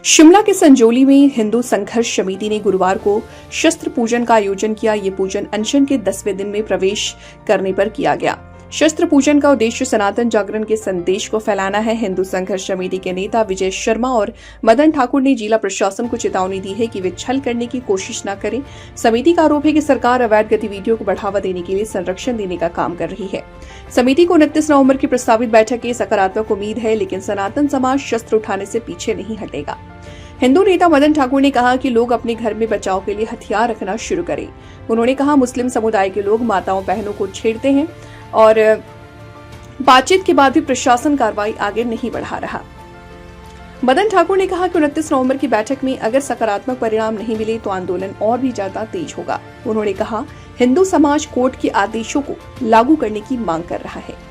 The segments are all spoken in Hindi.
शिमला के संजौली में हिंदू संघर्ष समिति ने गुरुवार को शस्त्र पूजन का आयोजन किया। ये पूजन अनशन के 10वें दिन में प्रवेश करने पर किया गया। शस्त्र पूजन का उद्देश्य सनातन जागरण के संदेश को फैलाना है। हिंदू संघर्ष समिति के नेता विजय शर्मा और मदन ठाकुर ने जिला प्रशासन को चेतावनी दी है कि वे छल करने की कोशिश न करें। समिति का आरोप है कि सरकार अवैध गतिविधियों को बढ़ावा देने के लिए संरक्षण देने का काम कर रही है। समिति को 29 नवंबर की प्रस्तावित बैठक की सकारात्मक उम्मीद है, लेकिन सनातन समाज शस्त्र उठाने से पीछे नहीं हटेगा। हिंदू नेता मदन ठाकुर ने कहा कि लोग अपने घर में बचाव के लिए हथियार रखना शुरू करें। उन्होंने कहा, मुस्लिम समुदाय के लोग माताओं बहनों को छेड़ते हैं और बातचीत के बाद भी प्रशासन कार्रवाई आगे नहीं बढ़ा रहा। मदन ठाकुर ने कहा कि 29 नवंबर की बैठक में अगर सकारात्मक परिणाम नहीं मिले तो आंदोलन और भी ज्यादा तेज होगा। उन्होंने कहा, हिंदू समाज कोर्ट के आदेशों को लागू करने की मांग कर रहा है।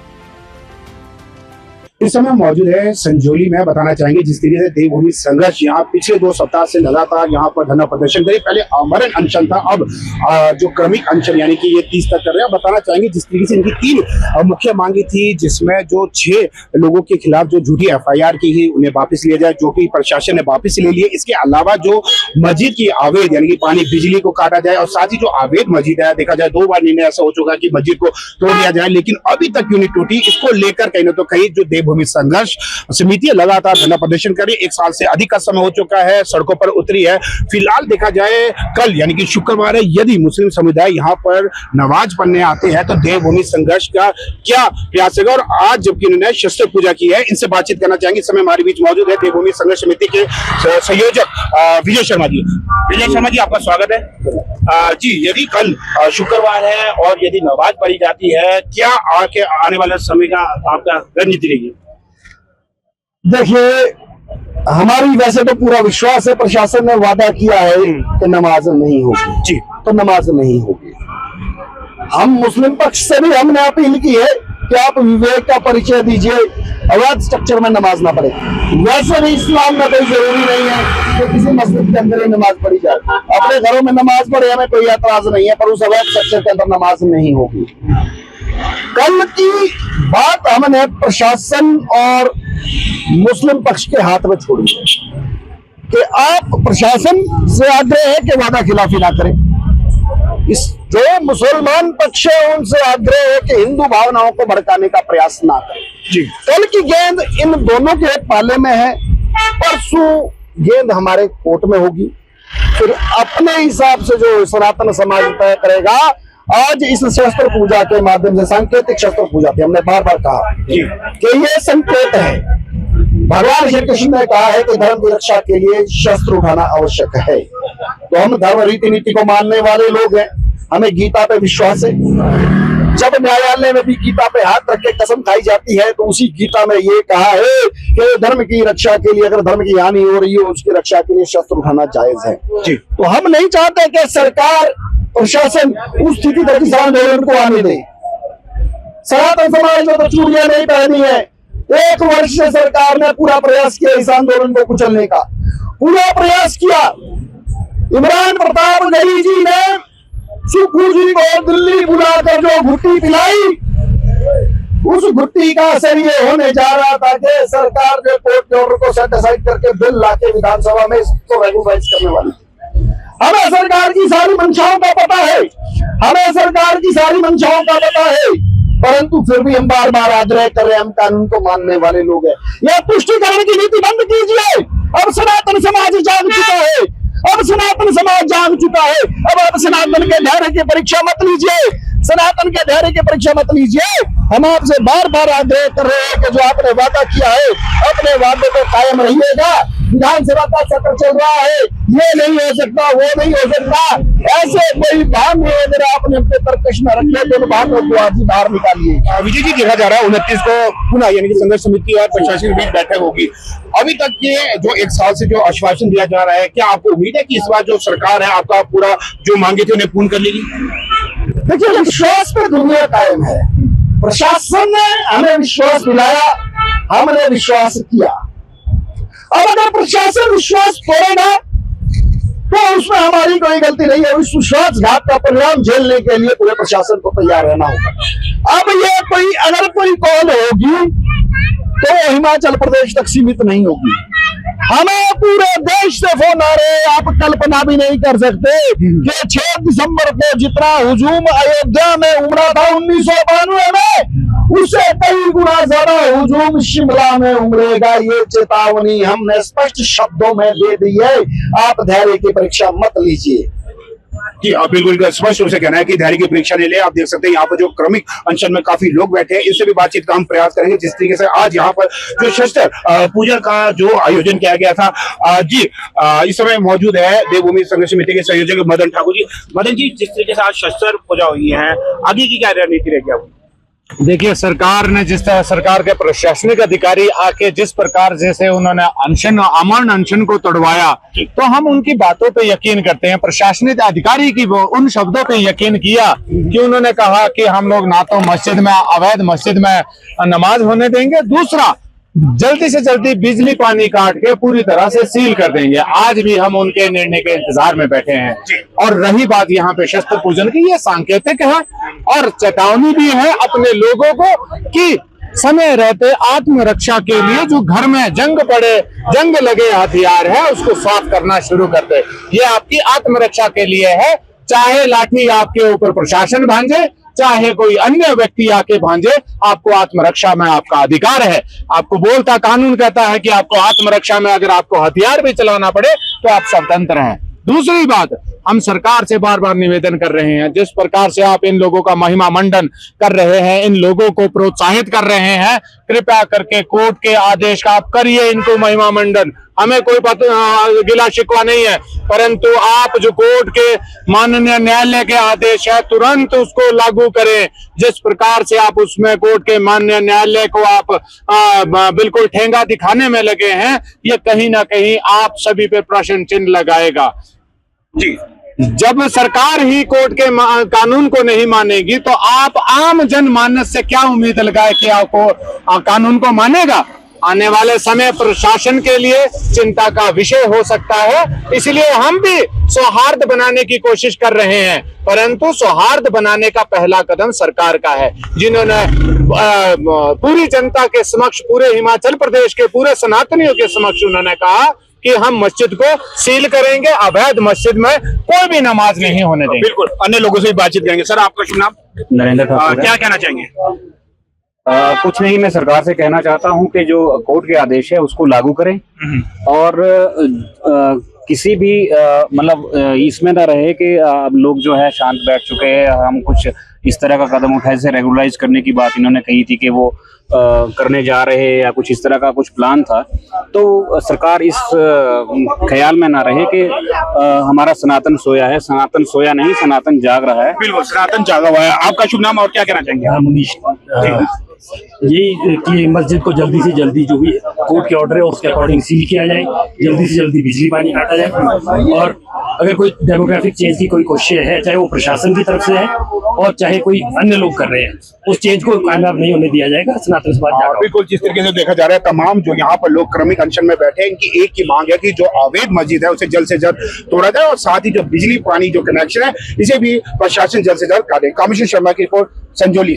इस समय मौजूद है संजौली में। बताना चाहेंगे जिस तरीके से देवभूमि संघर्ष यहाँ पिछले 2 सप्ताह से लगातार यहाँ पर धरना प्रदर्शन करे। पहले आमरण अनशन था, अब जो क्रमिक अनशन यानी कि ये 30 तक कर रहे हैं। बताना चाहेंगे जिस तरीके से इनकी 3 मुख्य मांगी थी, जिसमें जो 6 लोगों के खिलाफ जो झूठी FIR की है उन्हें वापस लिया जाए, जो कि प्रशासन ने वापस ले लिए। इसके अलावा जो मस्जिद की अवैध यानी कि पानी बिजली को काटा जाए, और साथ ही जो अवैध मस्जिद है, देखा जाए 2 बार निर्णय ऐसा हो चुका कि मस्जिद को तोड़ दिया जाए, लेकिन अभी तक क्यों नहीं टूटी। इसको लेकर कहीं ना तो कहीं जो देवभूमि संघर्ष समिति लगातार धरना प्रदर्शन कर रही है। 1 साल से अधिक का समय हो चुका है, सड़कों पर उतरी है। फिलहाल देखा जाए कल यानी कि शुक्रवार है, यदि मुस्लिम समुदाय यहाँ पर नमाज पढ़ने आते हैं तो देवभूमि संघर्ष का क्या प्रयास है। और आज जबकि इन्होंने शस्त्र पूजा की है, इनसे बातचीत करना चाहेंगे। इस समय हमारे बीच मौजूद है देवभूमि संघर्ष समिति के संयोजक विजय शर्मा जी। विजय शर्मा जी, आपका स्वागत है। जी, यदि कल शुक्रवार है और यदि नमाज पढ़ी जाती है, क्या आने वाले समय का आपका रणनीति रहेगी? देखिए, हमारी वैसे तो पूरा विश्वास है, प्रशासन ने वादा किया है कि नमाज नहीं होगी। जी, तो नमाज नहीं होगी। हम मुस्लिम पक्ष से भी हमने अपील की है कि आप विवेक का परिचय दीजिए, अवैध स्ट्रक्चर में नमाज ना पढ़े। वैसे भी इस्लाम में कोई जरूरी नहीं है कि किसी मस्जिद के अंदर ही नमाज पढ़ी जाए। अपने घरों में नमाज पढ़े, हमें कोई एतराज नहीं है, पर उस अवैध स्ट्रक्चर के अंदर नमाज नहीं होगी। कल की बात हमने प्रशासन और मुस्लिम पक्ष के हाथ में छोड़ी है कि आप प्रशासन से आग्रह है कि वादा खिलाफी ना करें। इस जो मुसलमान पक्ष है उनसे आग्रह है कि हिंदू भावनाओं को भड़काने का प्रयास ना करें। जी, कल की गेंद इन दोनों के पाले में है। परसों गेंद हमारे कोर्ट में होगी, फिर अपने हिसाब से जो सनातन समाज तय करेगा। आज इस शस्त्र पूजा के माध्यम से सांकेतिक शस्त्र पूजा थी, हमने बार बार कहा कि ये संकेत है। भगवान श्री कृष्ण ने कहा है कि धर्म की रक्षा के लिए शस्त्र उठाना आवश्यक है। तो हम धर्म रीति नीति को मानने वाले लोग हैं, हमें गीता पे विश्वास है। जब न्यायालय में भी गीता पे हाथ रख के कसम खाई जाती है तो उसी गीता में ये कहा है कि धर्म की रक्षा के लिए, अगर धर्म की हानि हो रही हो उसकी रक्षा के लिए शस्त्र उठाना जायज है। जी, तो हम नहीं चाहते कि सरकार प्रशासन उस स्थिति तक किसान आंदोलन को आने दे। सनातन समाज ने तो चूड़ियां नहीं पहनी है। 1 वर्ष से सरकार ने पूरा प्रयास किया इस आंदोलन को कुचलने का, पूरा प्रयास किया। इमरान प्रताप गली जी ने सुखू जी को दिल्ली बुलाकर जो घुट्टी पिलाई, उस घुट्टी का असर ये होने जा रहा था कि सरकार जो कोर्ट के ऑर्डर को सेट असाइड करके बिल लाके विधानसभा में इसको रेगुलाइज करने वाली। हमें सरकार की सारी मंशाओं का पता है, हमें सरकार की सारी मंशाओं का पता है, परंतु फिर भी हम बार बार आग्रह कर रहे हैं। हम कानून को मानने वाले लोग हैं। यह पुष्टिकरण की नीति बंद कीजिए। अब सनातन समाज जाग चुका है, अब सनातन समाज जाग चुका है। अब आप सनातन के धैर्य की परीक्षा मत लीजिए, सनातन के धैर्य की परीक्षा मत लीजिए। हम आपसे बार बार आग्रह कर रहे हैं कि जो आपने वादा किया है अपने वादे को कायम रहिएगा। विधानसभा का सत्र चल रहा है, ये नहीं हो सकता, वो नहीं हो सकता, ऐसे कोई भाव नहीं। अगर आपने अपने तर्कश में रखे तो भावों को आज ही बाहर निकालिए। विजय जी, देखा जा रहा है 29 को पुनः यानी कि संघर्ष समिति और प्रशासन के बीच बैठक होगी। अभी तक ये जो 1 साल से जो आश्वासन दिया जा रहा है, क्या आपको उम्मीद है कि इस बार जो सरकार है आपका पूरा जो मांगे थे उन्हें पूर्ण कर लेगी? देखिए, विश्वास पे दुनिया कायम है। प्रशासन ने हमें विश्वास दिलाया, हमने विश्वास किया। अब अगर प्रशासन विश्वास तोड़ेगा तो उसमें हमारी कोई गलती नहीं है। उस विश्वासघात का परिणाम झेलने के लिए पूरे प्रशासन को तैयार रहना होगा। अब ये कोई अगर कोई कॉल होगी तो वो हिमाचल प्रदेश तक सीमित नहीं होगी। हमें पूरे देश से फोन आ रहे हैं, आप कल्पना भी नहीं कर सकते कि 6 दिसंबर को जितना हुजूम अयोध्या में उमड़ा था 1992 में, उससे कई गुना ज्यादा हुजूम शिमला में उमड़ेगा। ये चेतावनी हमने स्पष्ट शब्दों में दे दी है। आप धैर्य की परीक्षा मत लीजिए। जी आप बिल्कुल स्पष्ट रूप से कहना है कि धैर्य की परीक्षा ले ले। आप देख सकते हैं यहाँ पर जो क्रमिक अनशन में काफी लोग बैठे हैं, इससे भी बातचीत का हम प्रयास करेंगे। जिस तरीके से आज यहाँ पर जो शस्त्र पूजन का जो आयोजन किया गया था, जी इस समय मौजूद है देवभूमि संघर्ष समिति के संयोजक मदन ठाकुर जी। मदन जी, जिस तरीके से आज शस्त्र पूजा हुई है, आगे की क्या रणनीति रहेगी आपकी? देखिए, सरकार ने जिस तरह सरकार के प्रशासनिक अधिकारी आके जिस प्रकार जैसे उन्होंने अनशन अमन अनशन को तोड़वाया, तो हम उनकी बातों पे यकीन करते हैं। प्रशासनिक अधिकारी की वो उन शब्दों पे यकीन किया कि उन्होंने कहा कि हम लोग ना तो मस्जिद में अवैध मस्जिद में नमाज होने देंगे, दूसरा जल्दी से जल्दी बिजली पानी काट के पूरी तरह से सील कर देंगे। आज भी हम उनके निर्णय के इंतजार में बैठे हैं। और रही बात यहाँ पे शस्त्र पूजन की, ये सांकेतिक है और चेतावनी भी है अपने लोगों को कि समय रहते आत्मरक्षा के लिए जो घर में जंग लगे हथियार है उसको साफ करना शुरू कर दे। ये आपकी आत्मरक्षा के लिए है। चाहे लाठी आपके ऊपर प्रशासन भांजे, चाहे कोई अन्य व्यक्ति आके भांजे, आपको आत्मरक्षा में आपका अधिकार है। आपको बोलता कानून कहता है कि आपको आत्मरक्षा में अगर आपको हथियार भी चलाना पड़े तो आप स्वतंत्र हैं। दूसरी बात, हम सरकार से बार बार निवेदन कर रहे हैं, जिस प्रकार से आप इन लोगों का महिमा मंडन कर रहे हैं, इन लोगों को प्रोत्साहित कर रहे हैं, कृपया करके कोर्ट के आदेश का आप करिए इनको महिमा मंडन। हमें कोई गिला शिकवा नहीं है, परंतु आप जो कोर्ट के माननीय न्यायालय के आदेश है तुरंत उसको लागू करें। जिस प्रकार से आप उसमें कोर्ट के माननीय न्यायालय को आप बिल्कुल ठेंगा दिखाने में लगे हैं, ये कहीं ना कहीं आप सभी पे प्रश्न चिन्ह लगाएगा। जी, जब सरकार ही कोर्ट के कानून को नहीं मानेगी तो आप आम जनमानस से क्या उम्मीद लगाए कि आपको कानून को मानेगा? आने वाले समय प्रशासन के लिए चिंता का विषय हो सकता है। इसलिए हम भी सौहार्द बनाने की कोशिश कर रहे हैं, परंतु सौहार्द बनाने का पहला कदम सरकार का है, जिन्होंने पूरी जनता के समक्ष, पूरे हिमाचल प्रदेश के पूरे सनातनियों के समक्ष उन्होंने कहा कि हम मस्जिद को सील करेंगे, अवैध मस्जिद में कोई भी नमाज नहीं होने देंगे। बिल्कुल, अन्य लोगों से भी बातचीत करेंगे। सर, आपका शुभ नाम? नरेंद्र ठाकुर। क्या कहना चाहेंगे? कुछ नहीं, मैं सरकार से कहना चाहता हूं कि जो कोर्ट के आदेश है उसको लागू करें और किसी भी मतलब इसमें ना रहे कि लोग जो है शांत बैठ चुके हैं, हम कुछ इस तरह का कदम उठाए। जैसे रेगुलराइज करने की बात इन्होंने कही थी कि वो करने जा रहे हैं या कुछ इस तरह का कुछ प्लान था, तो सरकार इस ख्याल में ना रहे कि हमारा सनातन सोया है। सनातन सोया नहीं, सनातन जाग रहा है। बिल्कुल, सनातन जागा हुआ है। आपका शुभ नाम और क्या कहना चाहेंगे? मुनीश, यही कि मस्जिद को जल्दी से जल्दी जो भी कोर्ट के ऑर्डर है उसके अकॉर्डिंग सील किया जाए, जल्दी से जल्दी बिजली पानी काटा जाए, और अगर कोई डेमोग्राफिक चेंज की कोई कोशिश है, चाहे वो प्रशासन की तरफ से है और चाहे कोई अन्य लोग कर रहे हैं, उस चेंज को कामयाब नहीं होने दिया जाएगा। सनातन समाज जागा। बिल्कुल, जिस तरीके से देखा जा रहा है, तमाम जो यहाँ पर लोग क्रमिक अनशन में बैठे हैं, इनकी एक ही मांग है कि जो अवैध मस्जिद है उसे जल्द से जल्द तोड़ा जाए और साथ ही जो बिजली पानी जो कनेक्शन है इसे भी प्रशासन जल्द से जल्द काटे। कामेश्वर शर्मा की रिपोर्ट, संजौली।